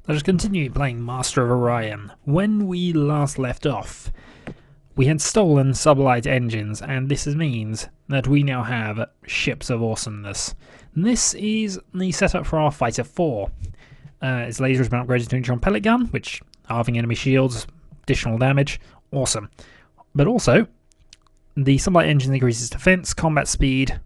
Let us continue playing Master of Orion. When we last left off, we had stolen sublight engines, and this means that we now have ships of awesomeness. This is the setup for our Fighter 4. Its laser has been upgraded to a neutron pellet gun, which halving enemy shields, additional damage, awesome. But also, the sublight engine increases defense, combat speed,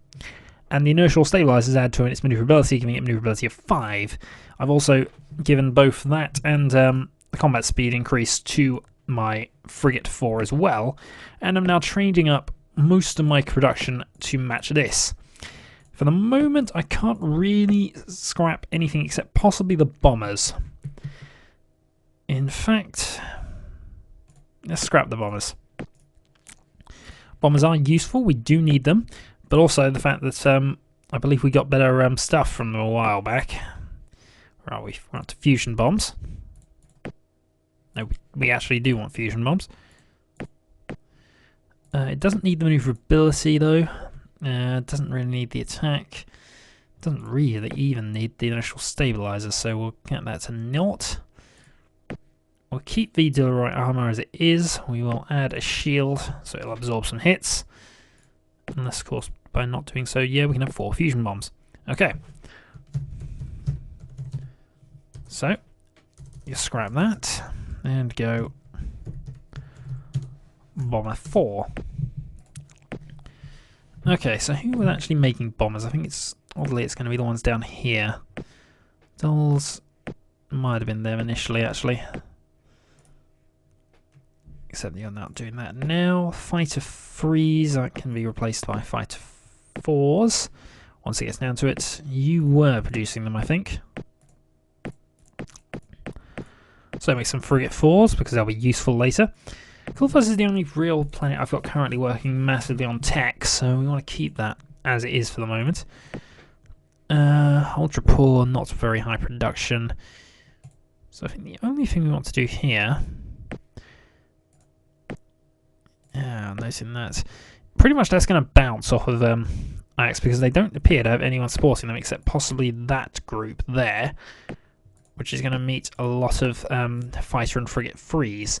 and the inertial stabilizers add to its maneuverability, giving it maneuverability of 5. I've also given both that and the combat speed increase to my frigate 4 as well, and I'm now trading up most of my production to match this. For the moment, I can't really scrap anything except possibly the bombers. In fact, let's scrap the bombers. Bombers are useful, we do need them, but also the fact that I believe we got better stuff from them a while back. Where are we? We're on to fusion bombs. No, we actually do want fusion bombs. It doesn't need the maneuverability though. It doesn't really need the attack. It doesn't really even need the initial stabilizer, so we'll get that to naught. We'll keep the Delroy armor as it is. We will add a shield so it'll absorb some hits. Unless, of course, by not doing so, yeah, we can have 4 fusion bombs. Okay. So, you scrap that and go Bomber 4. Okay, so who was actually making bombers? I think it's, oddly, it's going to be the ones down here. Those might have been them initially, actually. Except you're not doing that now. Fighter 3s that can be replaced by Fighter 4s. Once it gets down to it, you were producing them, I think. So make some frigate 4s because they'll be useful later. Coolfuss is the only real planet I've got currently working massively on tech, so we want to keep that as it is for the moment. Ultra poor, not very high production. So I think the only thing we want to do here... Yeah, noticing that. Pretty much that's going to bounce off of Axe because they don't appear to have anyone supporting them except possibly that group there, which is going to meet a lot of fighter and frigate 3s.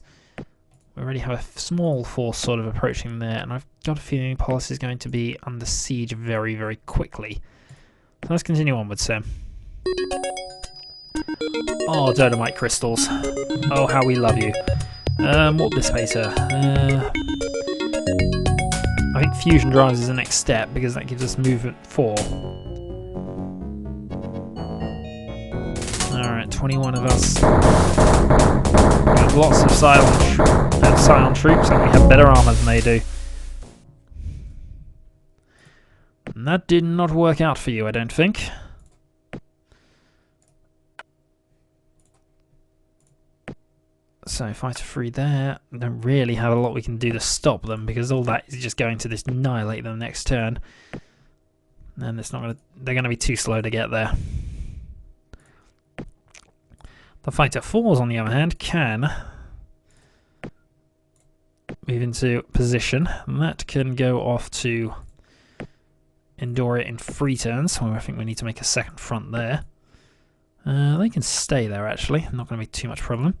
We already have a small force sort of approaching there, and I've got a feeling Polis is going to be under siege very, very quickly. So let's continue onwards, Sam. Oh, Dynamite crystals. Oh, how we love you. What dissipator? I think fusion drives is the next step because that gives us movement 4. Alright, 21 of us. We have lots of Scion troops and we have better armour than they do. And that did not work out for you, I don't think. So Fighter 3 there. Don't really have a lot we can do to stop them because all that is just going to just annihilate them next turn. And it's not gonna, they're going to be too slow to get there. The Fighter 4s, on the other hand, can move into position, and that can go off to Endoria in 3 turns, so I think we need to make a second front there. They can stay there, actually, not going to be too much problem.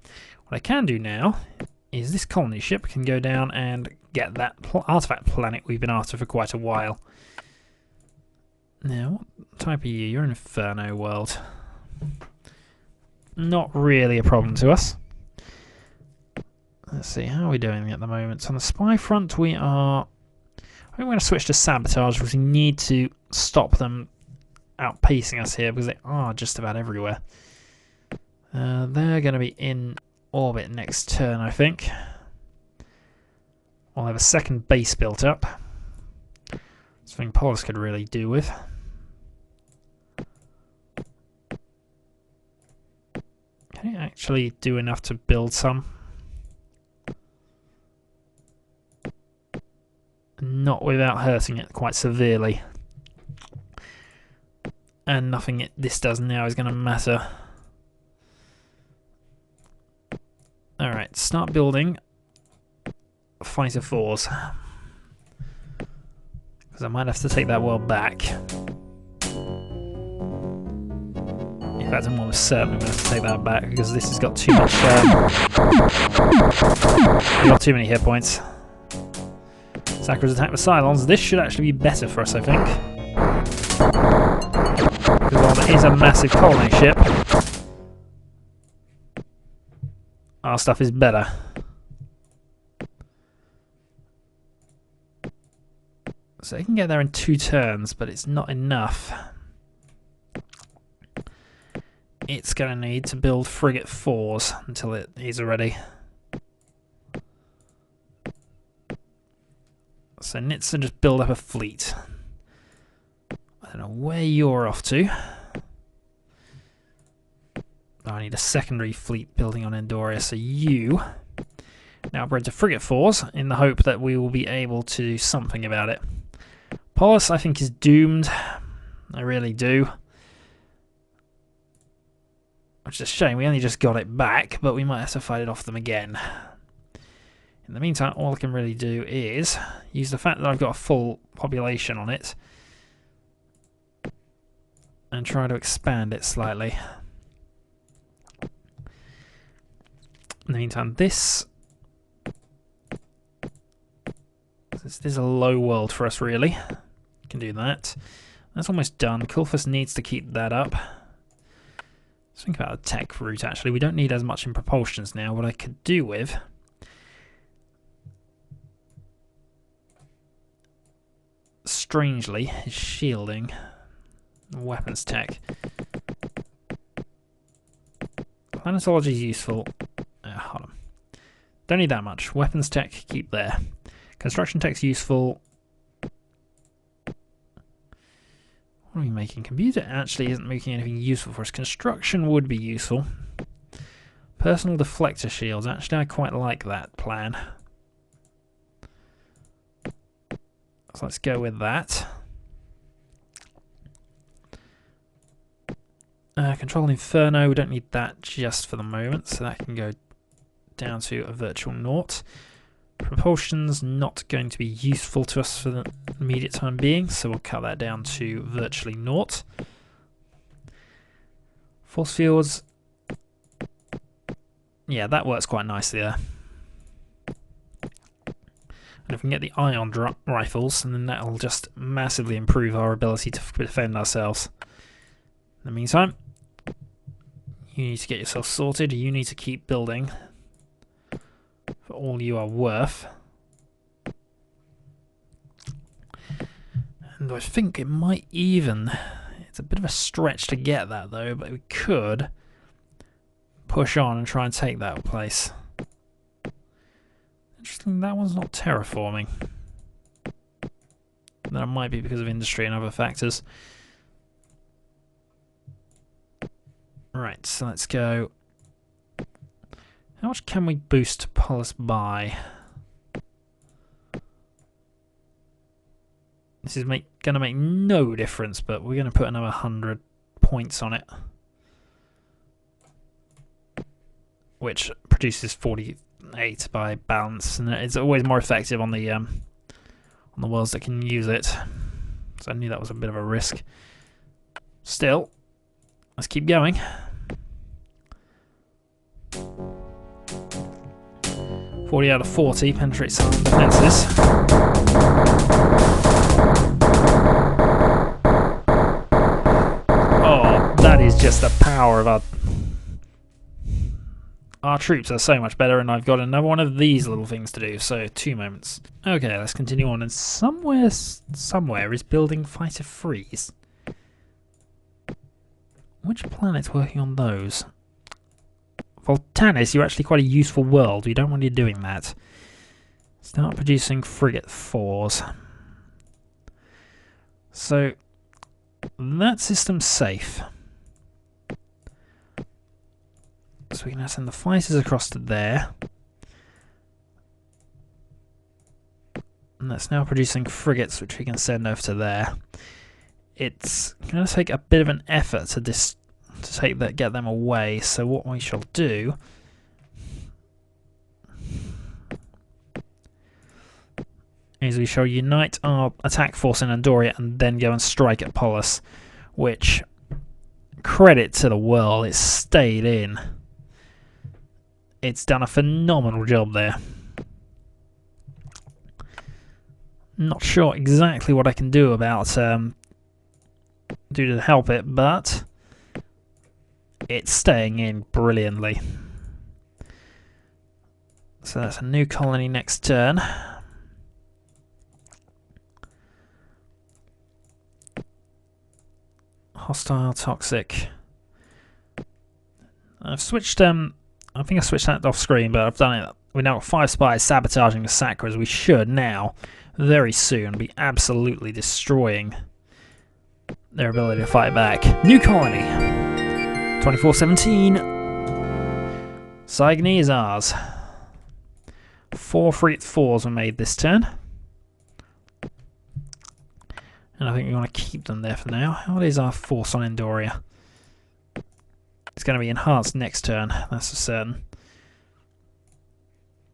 What I can do now is this colony ship can go down and get that artifact planet we've been after for quite a while. Now, what type are you? You're an Inferno world. Not really a problem to us. Let's see, how are we doing at the moment? So on the spy front we are... I think we're going to switch to sabotage because we need to stop them outpacing us here because they are just about everywhere. They're going to be in orbit next turn, I think. We'll have a second base built up. Something Polis could really do with. Can it actually do enough to build some? Not without hurting it quite severely. And nothing this does now is going to matter. Alright, start building Fighter 4s. Because I might have to take that world back. fact, I'm almost certainly going to take that back because this has got too much. We've got too many hit points. Sakkra's attack with Cylons. This should actually be better for us, I think. Because while it is a massive colony ship, our stuff is better. So it can get there in 2 turns, but it's not enough. It's going to need to build frigate 4s until it is ready. So Nitsa just build up a fleet. I don't know where you're off to. Oh, I need a secondary fleet building on Endoria, so you now upgrade to frigate 4s in the hope that we will be able to do something about it. Polis, I think, is doomed. I really do. Which is a shame, we only just got it back, but we might have to fight it off them again. In the meantime, all I can really do is use the fact that I've got a full population on it and try to expand it slightly. In the meantime, this is a low world for us, really. Can do that. That's almost done. Kulfus needs to keep that up. Let's think about a tech route, actually. We don't need as much in propulsions now. What I could do with... strangely, is shielding. Weapons tech. Planetology is useful. Hold on. Don't need that much. Weapons tech, keep there. Construction tech's useful. What are we making? Computer actually isn't making anything useful for us. Construction would be useful. Personal deflector shields. Actually, I quite like that plan. So let's go with that. Control Inferno. We don't need that just for the moment, so that can go down to a virtual naught. Propulsion's not going to be useful to us for the immediate time being, so we'll cut that down to virtually naught. Force fields, yeah, that works quite nicely there. And if we can get the ion rifles, then that'll just massively improve our ability to defend ourselves. In the meantime, you need to get yourself sorted, you need to keep building for all you are worth. And I think it might even... It's a bit of a stretch to get that though, but we could push on and try and take that place. Interesting, that one's not terraforming. That might be because of industry and other factors. Right, so let's go. How much can we boost Polis by? This is going to make no difference, but we're going to put another 100 points on it. Which produces 48 by balance, and it's always more effective on the worlds that can use it. So I knew that was a bit of a risk. Still, let's keep going. 40 out of 40 penetrates some defences. Oh, that is just the power of our troops are so much better, and I've got another one of these little things to do, so 2 moments. Okay, let's continue on, and somewhere is building fighter freeze. Which planet's working on those? Voltanis, you're actually quite a useful world. We don't want you doing that. Start producing frigate 4s. So, that system's safe. So we can now send the fighters across to there. And that's now producing frigates, which we can send over to there. It's going to take a bit of an effort to get them away, so what we shall do is we shall unite our attack force in Andoria and then go and strike at Polis, which credit to the world, it's stayed in. It's done a phenomenal job there. Not sure exactly what I can do about to help it, but it's staying in brilliantly. So that's a new colony next turn. Hostile, toxic. I've switched. I think I switched that off screen, but I've done it. We've now got 5 spies sabotaging the Sakkras. We should now, very soon, be absolutely destroying their ability to fight back. New colony. 2417. Saigny is ours. 4 frigate 4s were made this turn. And I think we want to keep them there for now. What is our force on Endoria? It's going to be enhanced next turn, that's for certain.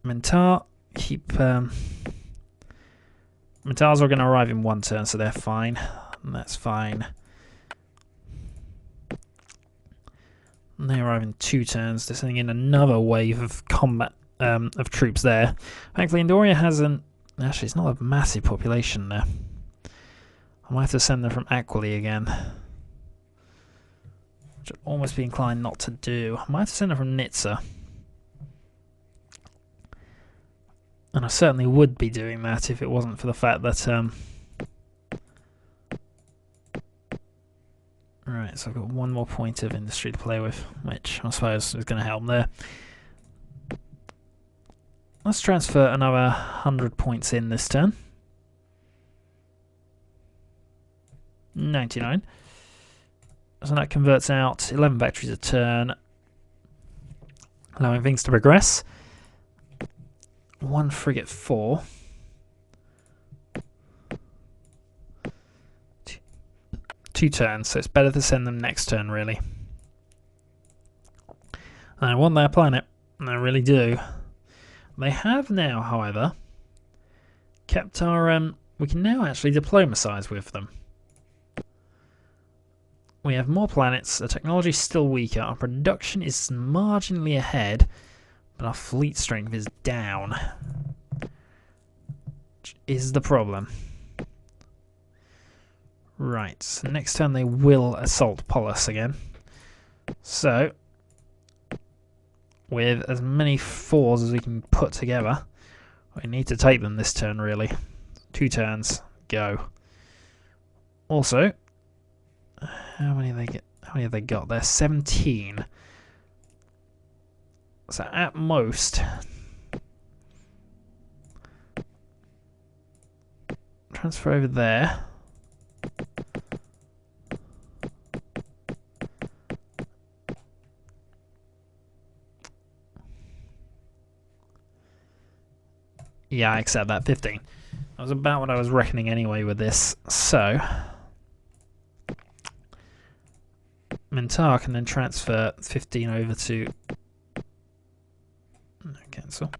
Mentar, keep... Mentars are going to arrive in 1 turn, so they're fine. And that's fine. And they arrive in 2 turns. They're sending in another wave of combat of troops there. Thankfully, Endoria hasn't... Actually, it's not a massive population there. I might have to send them from Aquili again. Which I'd almost be inclined not to do. I might have to send them from Nizza. And I certainly would be doing that if it wasn't for the fact that... Right, so I've got 1 more point of industry to play with, which I suppose is going to help there. Let's transfer another 100 points in this turn. 99. So that converts out 11 batteries a turn, allowing things to progress. 1 frigate 4. 2 turns, so it's better to send them next turn, really. I want their planet, I really do. They have now, however, kept our... we can now actually diplomatize with them. We have more planets, the technology is still weaker, our production is marginally ahead, but our fleet strength is down. Which is the problem. Right, so next turn they will assault Polis again. So, with as many 4s as we can put together, we need to take them this turn, really. 2 turns, go. Also, how many have they got there? 17. So at most, transfer over there. Yeah, I accept that. 15. That was about what I was reckoning anyway with this. So, Mentar can then transfer 15 over to... No, cancel.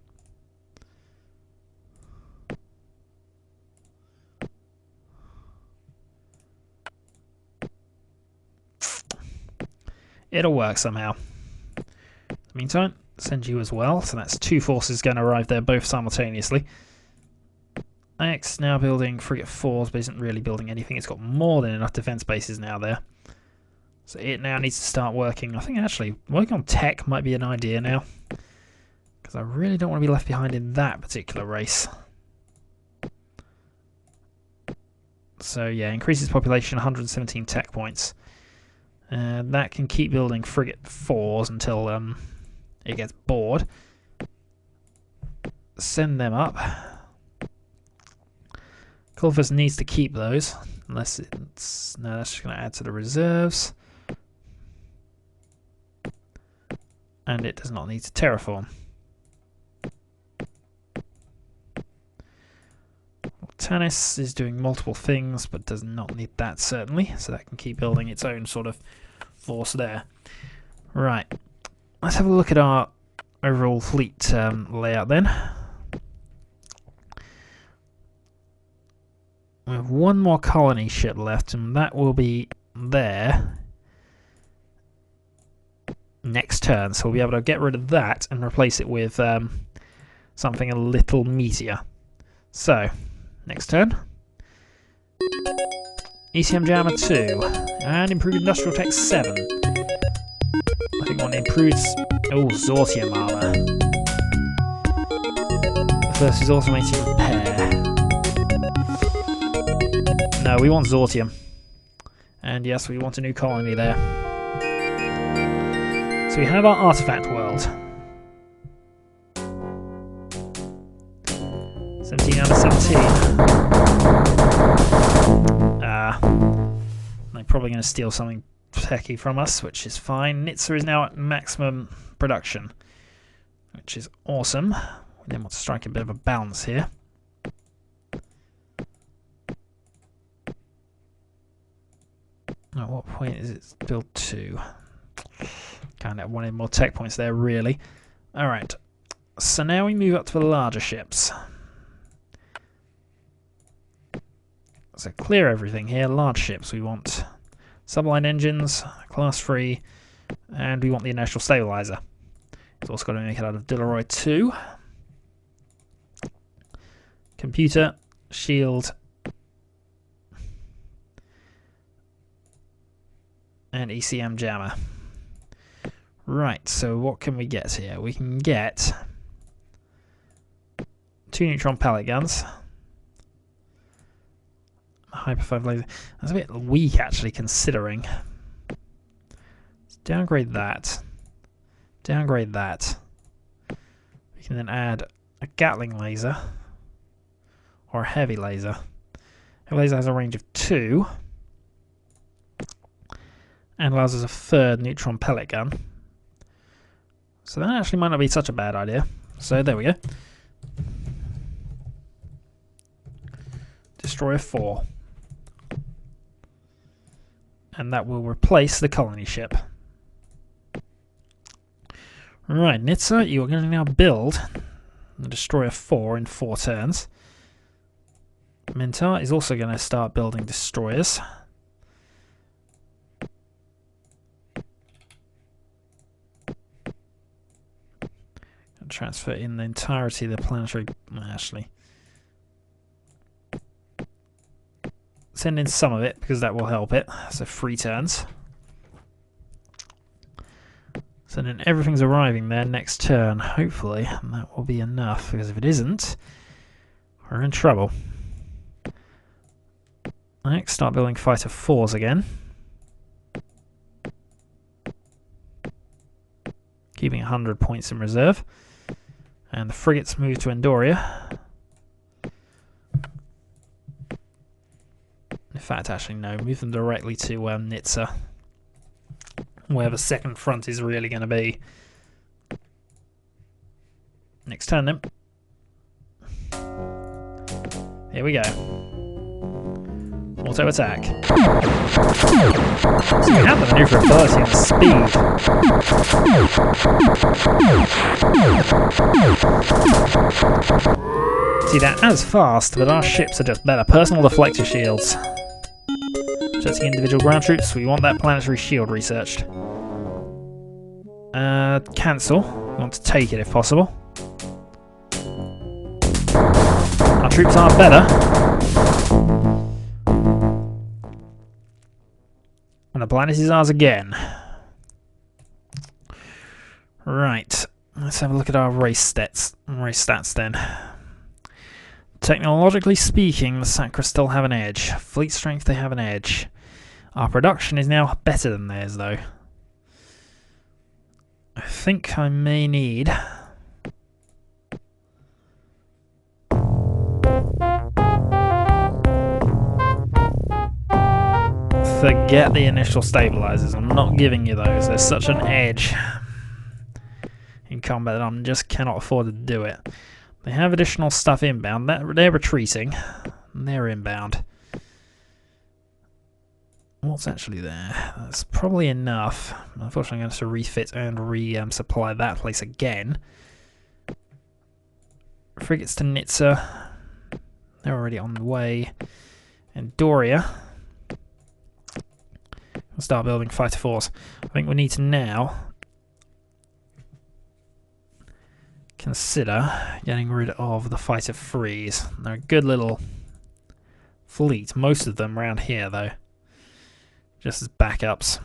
It'll work somehow. In the meantime, send you as well. So that's 2 forces going to arrive there both simultaneously. X now building frigate 4s, but isn't really building anything. It's got more than enough defense bases now there. So it now needs to start working. I think actually working on tech might be an idea now, because I really don't want to be left behind in that particular race. So yeah, increases population, 117 tech points. That can keep building frigate 4s until it gets bored. Send them up. Colfus needs to keep those, unless it's... No, that's just going to add to the reserves. And it does not need to terraform. Tanis is doing multiple things, but does not need that, certainly. So that can keep building its own sort of force there. Right. Let's have a look at our overall fleet layout then. We have 1 more colony ship left, and that will be there next turn. So we'll be able to get rid of that and replace it with something a little meatier. So, next turn. ECM Jammer 2 and improved industrial tech 7. I think one improves Zortium armor. Versus automated repair. No, we want Zortium. And yes, we want a new colony there. So we have our artifact world. 17 out of 17. They're probably going to steal something techy from us, which is fine. Nitsa is now at maximum production, which is awesome. We then want to strike a bit of a balance here. At what point is it built to? Kind of wanted more tech points there, really. Alright, so now we move up to the larger ships. So clear everything here. Large ships, we want subline engines, class 3, and we want the inertial stabilizer. It's also got to make it out of Dilleroy 2. Computer, shield, and ECM jammer. Right, so what can we get here? We can get 2 neutron pellet guns. Hyper 5 laser. That's a bit weak, actually, considering. Let's downgrade that. Downgrade that. We can then add a Gatling laser. Or a heavy laser. Heavy laser has a range of 2. And allows us a third neutron pellet gun. So that actually might not be such a bad idea. So there we go. Destroyer 4. And that will replace the colony ship. Right, Nitsa, you are going to now build the Destroyer 4 in 4 turns. Mintar is also going to start building destroyers. And transfer in the entirety of the planetary... Actually... Send in some of it, because that will help it. So 3 turns. So then everything's arriving there next turn, hopefully. And that will be enough, because if it isn't, we're in trouble. Next, start building fighter 4s again. Keeping 100 points in reserve. And the frigates move to Andoria. In fact, actually, no. Move them directly to Nitsa, where the second front is really going to be. Next turn, then. Here we go. Auto attack. So we have the maneuverability and the speed. See, they're as fast, but our ships are just better. Personal deflector shields. Setting individual ground troops, we want that planetary shield researched. Cancel. We want to take it if possible. Our troops are better. And the planet is ours again. Right. Let's have a look at our race stats then. Technologically speaking, the Sakkra still have an edge. Fleet strength, they have an edge. Our production is now better than theirs, though. I think I may need... Forget the initial stabilizers. I'm not giving you those. There's such an edge in combat that I just cannot afford to do it. They have additional stuff inbound. They're retreating. They're inbound. What's actually there? That's probably enough. Unfortunately, I'm going to have to refit and re-supply that place again. Frigates to Nitsa. They're already on the way. And Doria. We'll start building fighter 4s. I think we need to now consider getting rid of the fighter freeze. They're a good little fleet, most of them around here though, just as backups.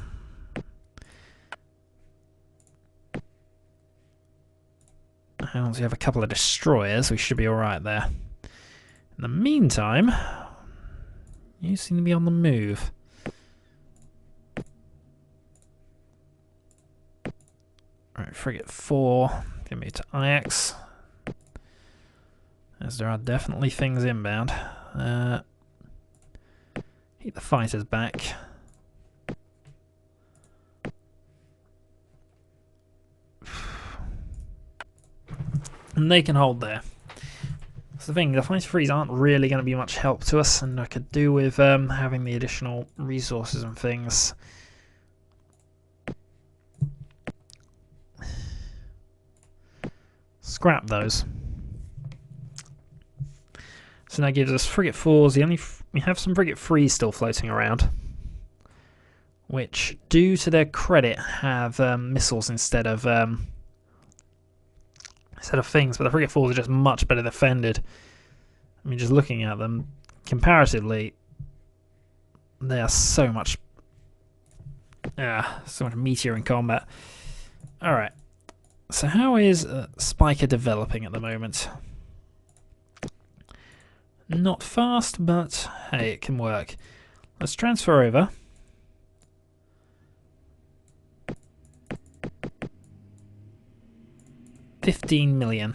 And once we have a couple of destroyers, we should be alright there. In the meantime, you seem to be on the move. Alright, frigate 4, gonna move to Ix, as there are definitely things inbound. Keep the fighters back. And they can hold there. That's the thing, the fighter frees aren't really going to be much help to us, and I could do with having the additional resources and things. Scrap those. So that gives us frigate 4s. We have some frigate 3s still floating around, which, due to their credit, have missiles instead of things. But the frigate 4s are just much better defended. I mean, just looking at them comparatively, they are so much meatier in combat. All right. So how is Spiker developing at the moment? Not fast, but hey, it can work. Let's transfer over. $15 million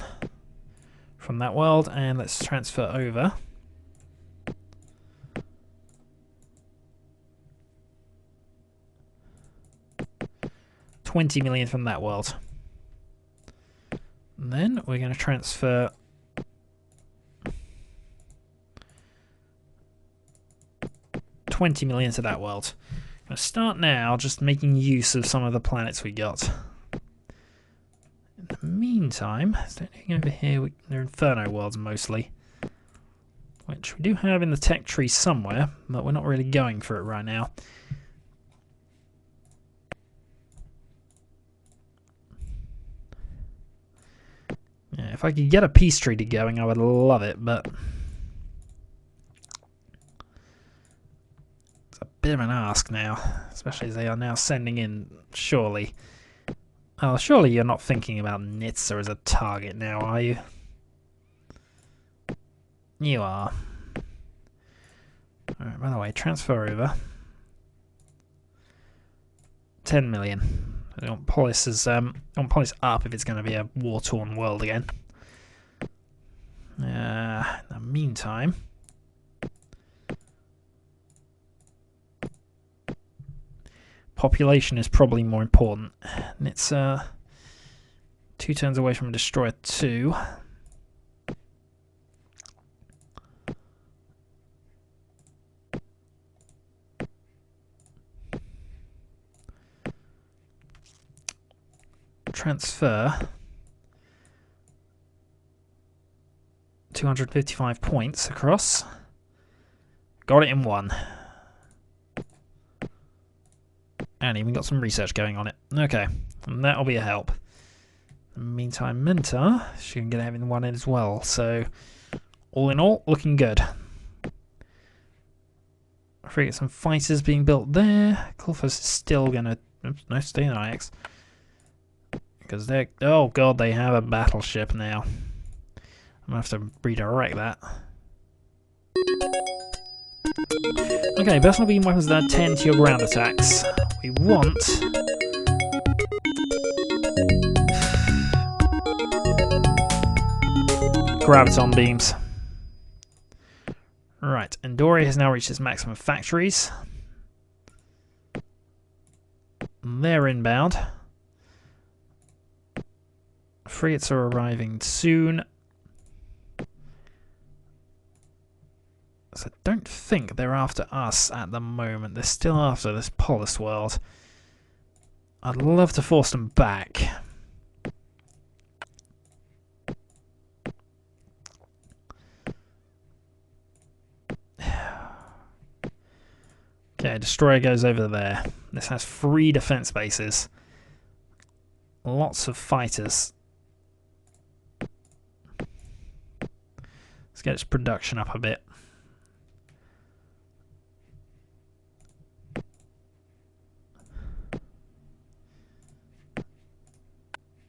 from that world, and let's transfer over $20 million from that world. And then we're going to transfer $20 million to that world. I'm going to start now just making use of some of the planets we got. In the meantime, is there anything over here? They're Inferno worlds mostly, which we do have in the tech tree somewhere, but we're not really going for it right now. Yeah, if I could get a peace treaty going, I would love it, but it's a bit of an ask now, especially as they are now sending in, surely. Oh, surely you're not thinking about Nitsa as a target now, are you? You are. Alright, by the way, transfer over. 10 million. I want Polis up if it's going to be a war-torn world again. In the meantime, population is probably more important. And it's 2 turns away from Destroyer 2. Transfer 255 points across. Got it in 1. And even got some research going on it. Okay, and that'll be a help. In the meantime, Minta, she can get having 1 in as well. So, all in all, looking good. I forget some fighters being built there. Kulfos is still gonna stay in Ix. Because they're, oh god, they have a battleship now. I'm gonna have to redirect that. Okay, personal beam weapons that add 10 to your ground attacks. We want graviton beams. Right, Endori has now reached its maximum factories. They're inbound. Frigates are arriving soon. So I don't think they're after us at the moment. They're still after this Polis world. I'd love to force them back. Okay, Destroyer goes over there. This has 3 defense bases. Lots of fighters. Let's get its production up a bit.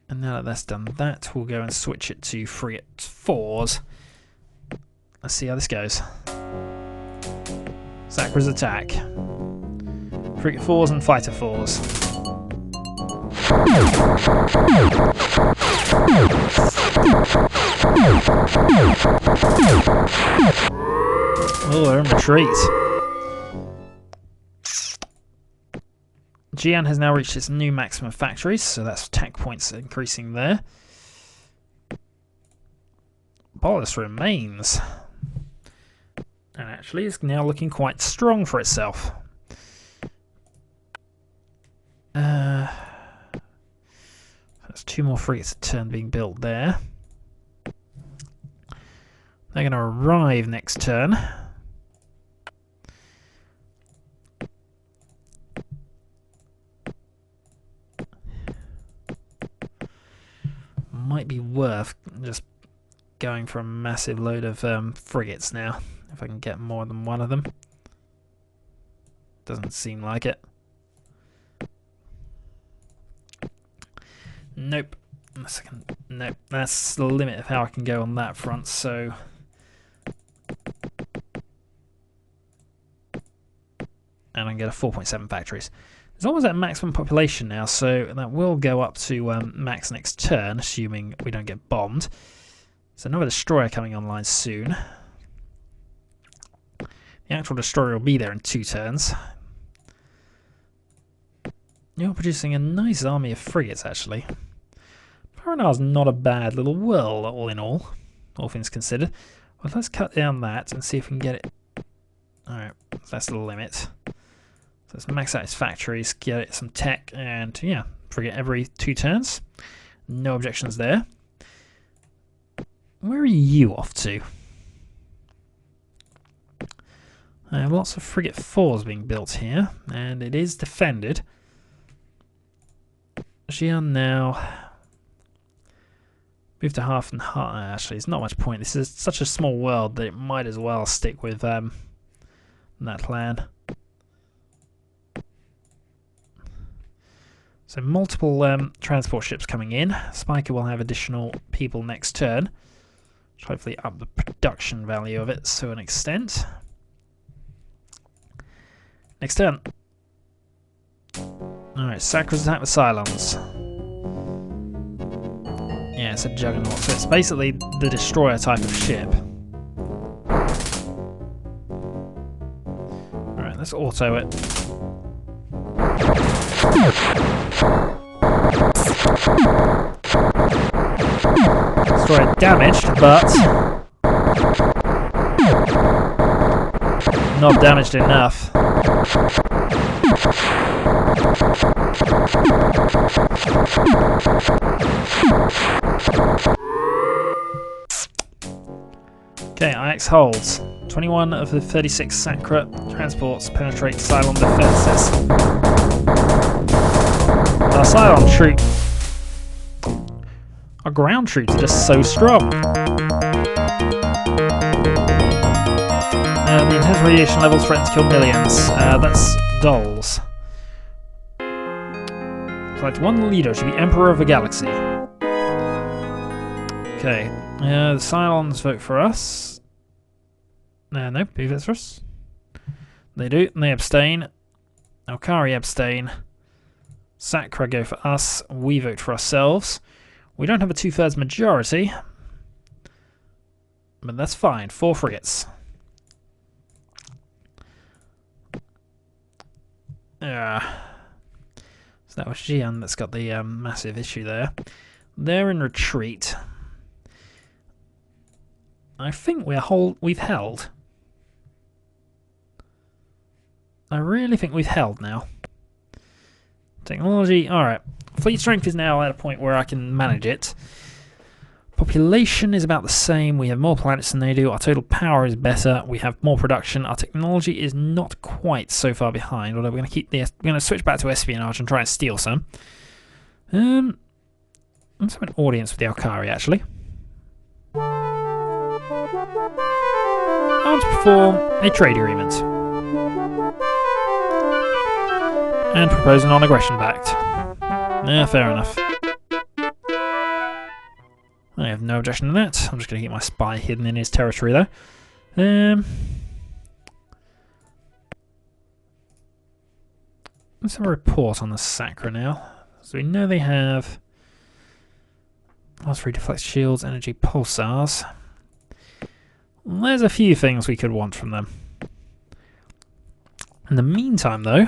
And now that that's done that, we'll go and switch it to frigate 4s. Let's see how this goes. Sakkra's attack. Frigate 4s and fighter 4s. Oh, they're in retreat. Gian has now reached its new maximum factories, so that's tech points increasing there. Bolus remains. And actually is now looking quite strong for itself. There's 2 more frigates a turn being built there. They're going to arrive next turn. Might be worth just going for a massive load of frigates now, if I can get more than one of them. Doesn't seem like it. Nope. Nope. That's the limit of how I can go on that front, so... And I can get a 4.7 factories. It's almost at maximum population now, so that will go up to max next turn, assuming we don't get bombed. So another destroyer coming online soon. The actual destroyer will be there in 2 turns. You're producing a nice army of frigates, actually. Paranar's not a bad little world, all in all things considered. Well, let's cut down that and see if we can get it. Alright, that's the limit. So let's max out its factories, get it some tech, and yeah, frigate every 2 turns. No objections there. Where are you off to? I have lots of frigate 4s being built here, and it is defended. Gian now move to half and half. Actually, it's not much point. This is such a small world that it might as well stick with that plan. So multiple transport ships coming in. Spiker will have additional people next turn, which hopefully up the production value of it to an extent. Next turn. Alright, Sakkra's attack with Cylons. Yeah, it's a juggernaut, so it's basically the destroyer type of ship. Alright, let's auto it. Destroyer damaged, but not damaged enough. Okay, IX holds. 21 of the 36 Sakkra transports penetrate Cylon defences. Our Cylon troop... Our ground troops are just so strong. The intense radiation levels threaten to kill millions. That's dolls. Select 1 leader to be Emperor of the Galaxy. Okay, the Cylons vote for us. Nope, who votes for us? They do, and they abstain. Alkari abstain. Sakkra go for us. We vote for ourselves. We don't have a 2/3 majority, but that's fine. 4 frigates. So that was Gian that's got the massive issue there. They're in retreat. I think we've held. I really think we've held now. Technology, alright. Fleet strength is now at a point where I can manage it. Population is about the same. We have more planets than they do. Our total power is better. We have more production. Our technology is not quite so far behind. Although we're going to keep this. We're going to switch back to espionage and try and steal some. Let's have an audience with the Alkari actually. I want to perform a trade agreement and propose a non-aggression pact. Yeah, fair enough. I have no objection to that. I'm just going to keep my spy hidden in his territory though. Let's have a report on the Sakkra now. So we know they have +3 deflect shields, energy pulsars. There's a few things we could want from them. In the meantime though,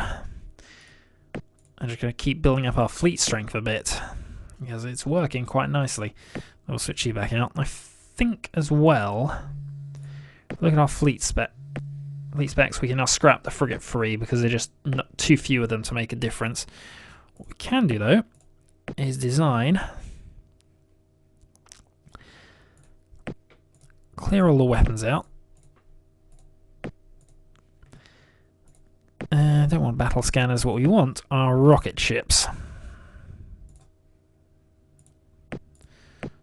I'm just going to keep building up our fleet strength a bit, because it's working quite nicely. I'll switch you back out. I think as well, look at our fleet specs, we can now scrap the frigate free because they're just not too few of them to make a difference. What we can do though is design, clear all the weapons out. Don't want battle scanners, what we want are rocket ships.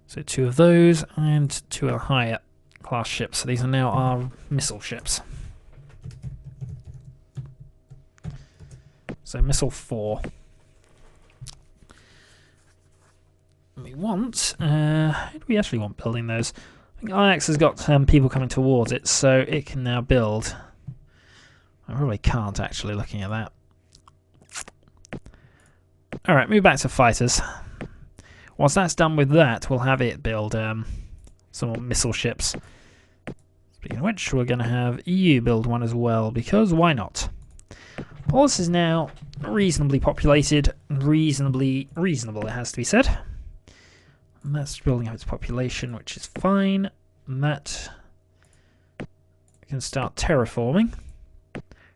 So 2 of those and 2 higher class ships. So these are now our missile ships. So missile 4. We want, who do we actually want building those? I think Ajax has got people coming towards it, so it can now build. I really can't actually, looking at that. Alright, move back to fighters. Once that's done with that, we'll have it build some more missile ships. Speaking of which, we're going to have EU build one as well, because why not? Polis is now reasonably populated, reasonable it has to be said. And that's building up its population, which is fine. And that can start terraforming.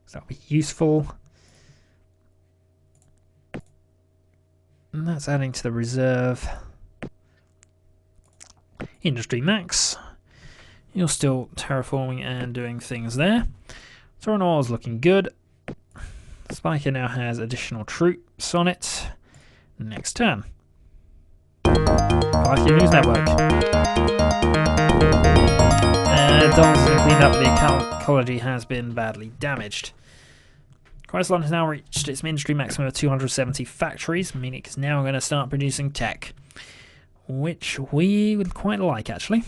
So that'll be useful. And that's adding to the reserve. Industry max. You're still terraforming and doing things there. Toronto is looking good. Spiker now has additional troops on it. Next turn. Like your news network. Donaldson cleaned up, the ecology has been badly damaged. Chrysler has now reached its industry maximum of 270 factories, meaning it's now going to start producing tech, which we would quite like actually.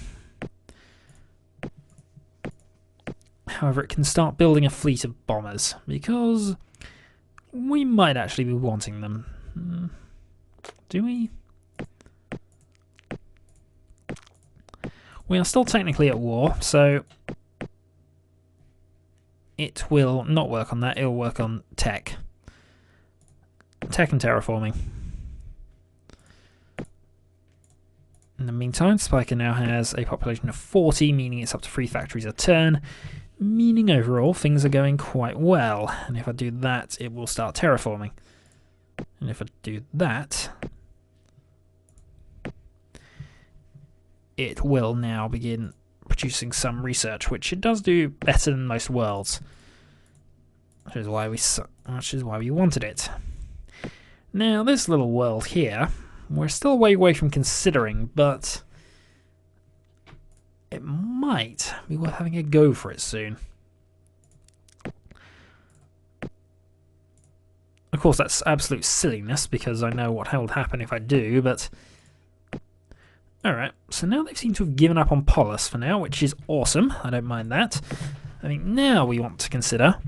However, it can start building a fleet of bombers, because we might actually be wanting them. Do we? We are still technically at war, so it will not work on that, it will work on tech. Tech and terraforming. In the meantime, Spiker now has a population of 40, meaning it's up to 3 factories a turn, meaning overall things are going quite well. And if I do that, it will start terraforming. And if I do that, it will now begin producing some research, which it does do better than most worlds, which is why we wanted it. Now, this little world here, we're still way away from considering, but it might be worth having a go for it soon. Of course, that's absolute silliness, because I know what will happen if I do, but alright, so now they seem to have given up on Polis for now, which is awesome. I don't mind that. I think now we want to consider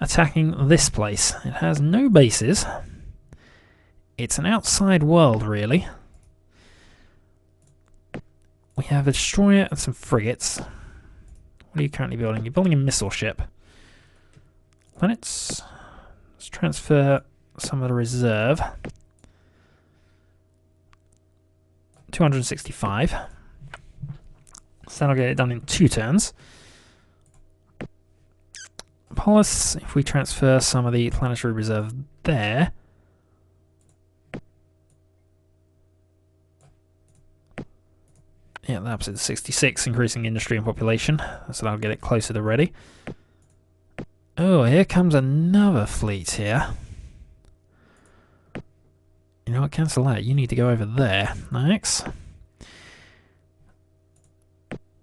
attacking this place. It has no bases. It's an outside world, really. We have a destroyer and some frigates. What are you currently building? You're building a missile ship. Let's transfer some of the reserve. 265. So that'll get it done in 2 turns. Polis, if we transfer some of the planetary reserve there. Yeah, that's at 66, increasing industry and population. So that'll get it closer to ready. Oh, here comes another fleet here. You know what, cancel that. You need to go over there. Nice.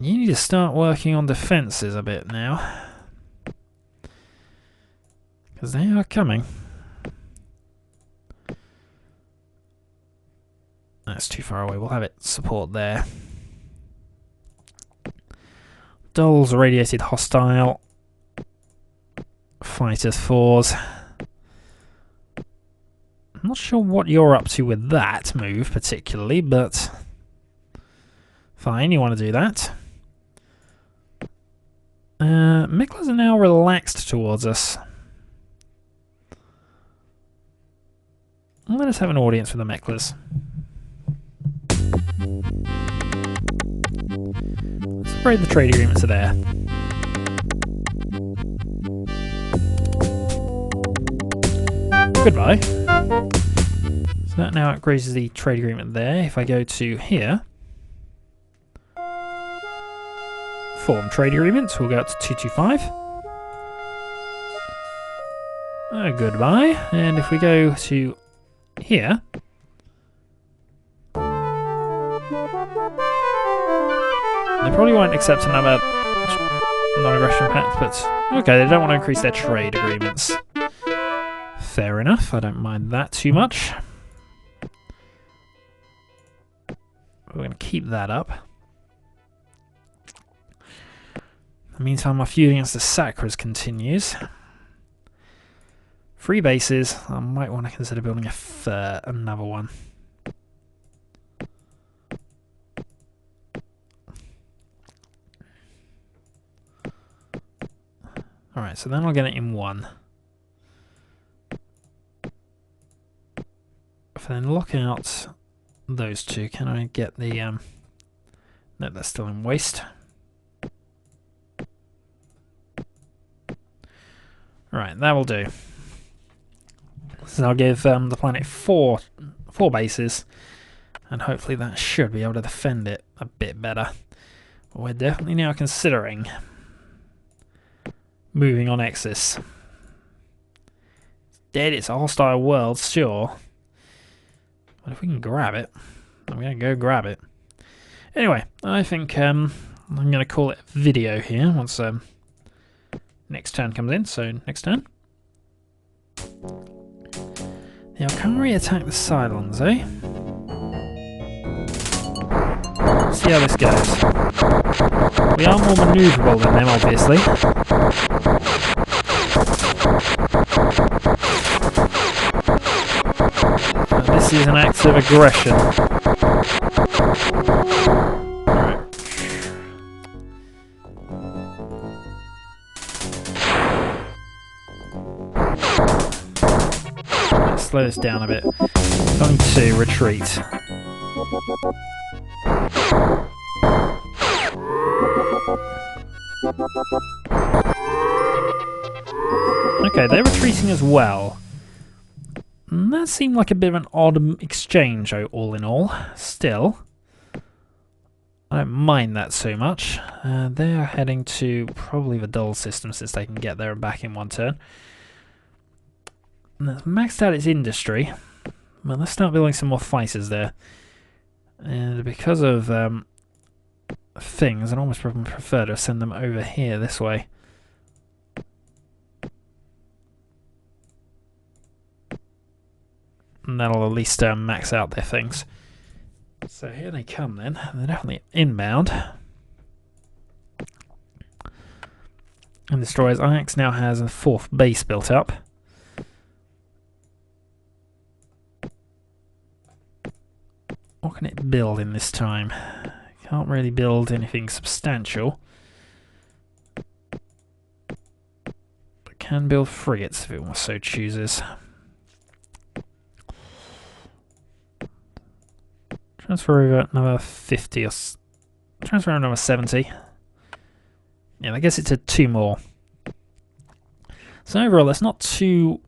You need to start working on defences a bit now. Because they are coming. That's too far away. We'll have it support there. Dolls, radiated hostile. Fighters 4s. I'm not sure what you're up to with that move particularly, but fine, you want to do that. Miklas are now relaxed towards us. Let us have an audience with the Miklas. Let's afraid the trade agreements are there. Goodbye. So that now upgrades the trade agreement there. If I go to here, form trade agreements, we'll go up to 225. Goodbye. And if we go to here, they probably won't accept another non-aggression pact, but okay, they don't want to increase their trade agreements. Fair enough, I don't mind that too much. We're going to keep that up. In the meantime, our feud against the Sakkras continues. 3 bases. I might want to consider building another one. Alright, so then I'll get it in 1. If I then lock out those 2, can I get the... No, that's still in waste. Right, that will do. So I'll give the planet 4 bases, and hopefully that should be able to defend it a bit better. But we're definitely now considering moving on Exis. It's dead, it's a hostile world, sure. But if we can grab it, I'm going to go grab it. Anyway, I think I'm going to call it a video here once next turn comes in. So, next turn. The Alkari attack the Cylons, eh? Let's see how this goes. We are more manoeuvrable than them, obviously. This is an act of aggression. Let's slow this down a bit. Going to retreat. Okay, they're retreating as well. And that seemed like a bit of an odd exchange, all in all. Still, I don't mind that so much. They're heading to probably the Dull system since they can get there and back in 1 turn. And that's maxed out its industry. Well, let's start building some more fighters there. And because of things, I'd almost prefer to send them over here this way. And that'll at least max out their things. So here they come then. They're definitely inbound. And Destroyer's Axe now has a 4th base built up. What can it build in this time? Can't really build anything substantial. But can build frigates if it so chooses. Transfer over another 50 or... Transfer over another 70. Yeah, I guess it's a 2 more. So overall, that's not too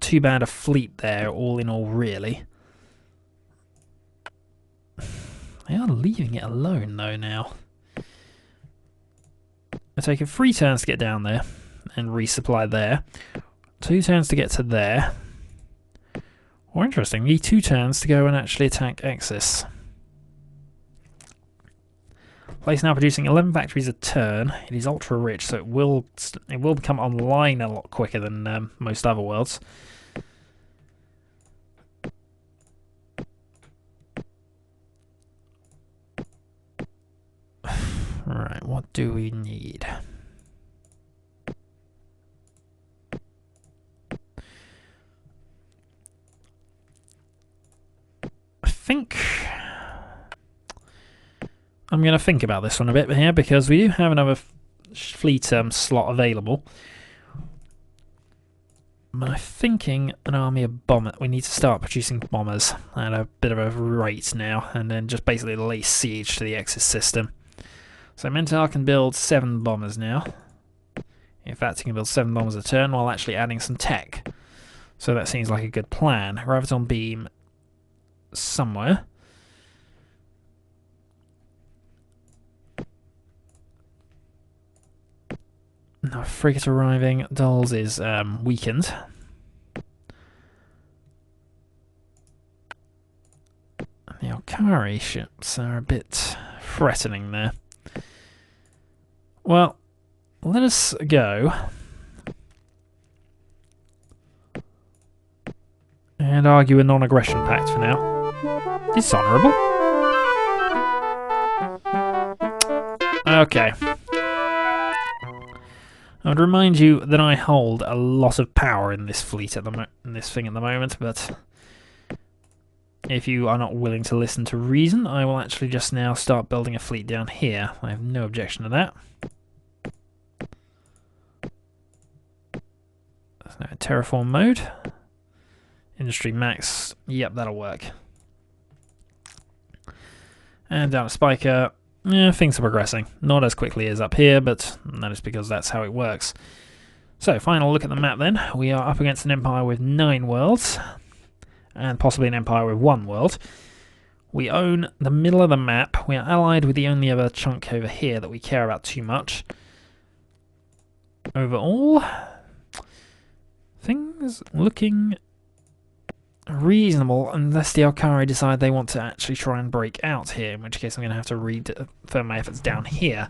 bad a fleet there, all in all, really. They are leaving it alone, though, now. They're taking 3 turns to get down there and resupply there. 2 turns to get to there. Or interestingly, 2 turns to go and actually attack Exis. Place now producing 11 factories a turn. It is ultra rich, so it will become online a lot quicker than most other worlds. Right, what do we need? I think I'm going to think about this one a bit here, because we do have another fleet slot available. But I'm thinking an army of bombers. We need to start producing bombers at a bit of a rate now, and then just basically lay siege to the Axis system. So Mentar can build 7 bombers now. In fact, he can build 7 bombers a turn while actually adding some tech. So that seems like a good plan. Graviton beam somewhere. No, frigate arriving. Dulles is weakened. The Alkari ships are a bit threatening there. Well, let us go and argue a non-aggression pact for now. Dishonourable. Okay. I would remind you that I hold a lot of power in this fleet at the moment, but if you are not willing to listen to reason, I will actually just now start building a fleet down here. I have no objection to that. There's no terraform mode. Industry max, yep, that'll work. And down at Spiker. Yeah, things are progressing. Not as quickly as up here, but that is because that's how it works. So, final look at the map then. We are up against an empire with 9 worlds, and possibly an empire with 1 world. We own the middle of the map. We are allied with the only other chunk over here that we care about too much. Overall, things looking reasonable, unless the Alkari decide they want to actually try and break out here, in which case I'm going to have to return my efforts down here.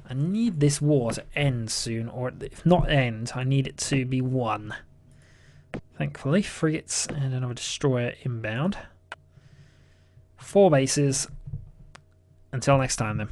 I need this war to end soon, or if not end, I need it to be won. Thankfully, frigates and another destroyer inbound. 4 bases. Until next time then.